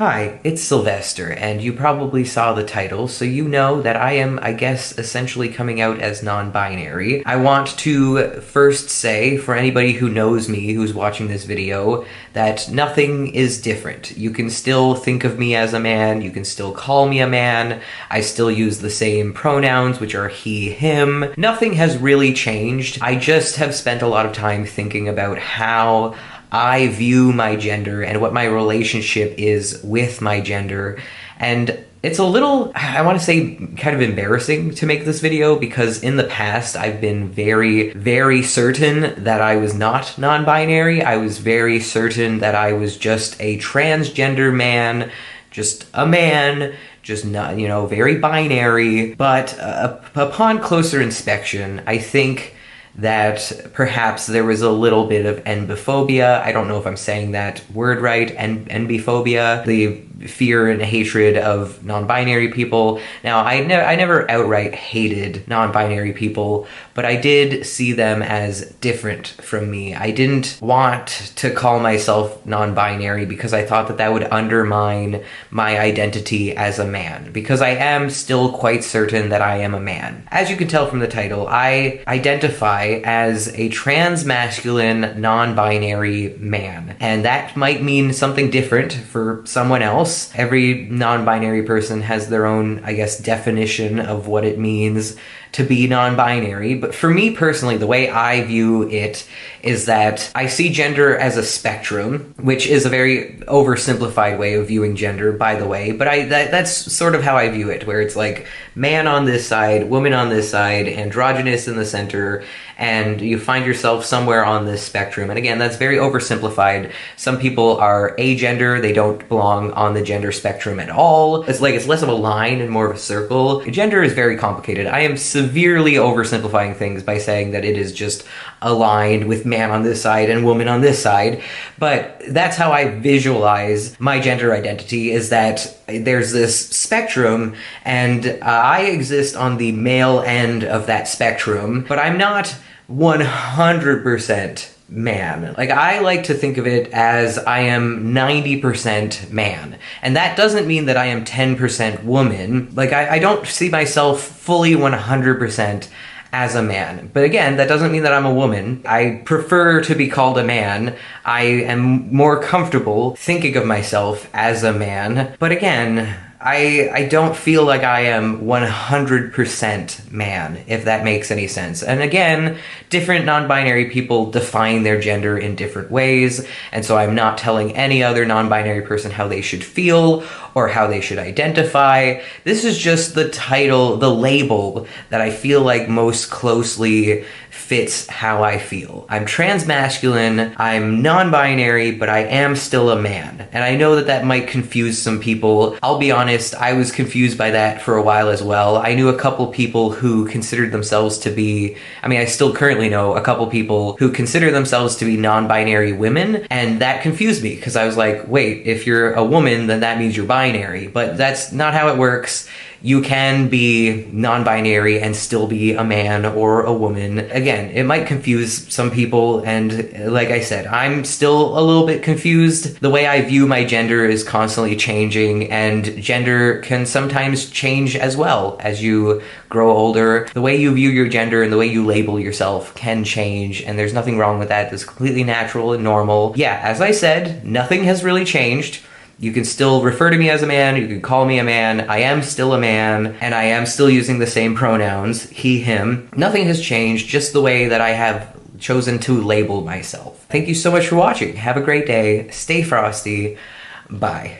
Hi, it's Sylvester, and you probably saw the title, so you know that I am, I guess, essentially coming out as non-binary. I want to first say, for anybody who knows me, who's watching this video, that nothing is different. You can still think of me as a man, you can still call me a man, I still use the same pronouns, which are he, him. Nothing has really changed. I just have spent a lot of time thinking about how I view my gender and what my relationship is with my gender. And it's a little, I want to say, kind of embarrassing to make this video because in the past I've been very, very certain that I was not non-binary. I was very certain that I was just a transgender man, just a man, just not, very binary. But upon closer inspection, I think that perhaps there was a little bit of enbophobia. I don't know if I'm saying that word right, enbophobia, the fear and hatred of non-binary people. Now, I never outright hated non-binary people, but I did see them as different from me. I didn't want to call myself non-binary because I thought that that would undermine my identity as a man, because I am still quite certain that I am a man. As you can tell from the title, I identify as a transmasculine, non-binary man, and that might mean something different for someone else. Every non-binary person has their own, I guess, definition of what it means to be non-binary, but for me personally, the way I view it is that I see gender as a spectrum, which is a very oversimplified way of viewing gender, by the way, but that's sort of how I view it, where it's like man on this side, woman on this side, androgynous in the center, and you find yourself somewhere on this spectrum. And again, that's very oversimplified. Some people are agender, they don't belong on the gender spectrum at all. It's less of a line and more of a circle. Gender is very complicated. I am severely oversimplifying things by saying that it is just aligned with man on this side and woman on this side, but that's how I visualize my gender identity, is that there's this spectrum and I exist on the male end of that spectrum, but I'm not 100% man. Like, I like to think of it as I am 90% man. And that doesn't mean that I am 10% woman. Like, I don't see myself fully 100% as a man. But again, that doesn't mean that I'm a woman. I prefer to be called a man. I am more comfortable thinking of myself as a man. But again, I don't feel like I am 100% man, if that makes any sense. And again, different non-binary people define their gender in different ways, and so I'm not telling any other non-binary person how they should feel or how they should identify. This is just the title, the label that I feel like most closely fits how I feel. I'm transmasculine, I'm non-binary, but I am still a man. And I know that that might confuse some people. I'll be honest, I was confused by that for a while as well. I knew a couple people who considered themselves to be, I still currently know a couple people who consider themselves to be non-binary women, and that confused me because I was like, wait, if you're a woman, then that means you're binary. But that's not how it works. You can be non-binary and still be a man or a woman. Again, it might confuse some people, and like I said, I'm still a little bit confused. The way I view my gender is constantly changing, and gender can sometimes change as well as you grow older. The way you view your gender and the way you label yourself can change, and there's nothing wrong with that. It's completely natural and normal. Yeah, as I said, nothing has really changed. You can still refer to me as a man, you can call me a man, I am still a man, and I am still using the same pronouns, he, him. Nothing has changed, just the way that I have chosen to label myself. Thank you so much for watching. Have a great day, stay frosty, bye.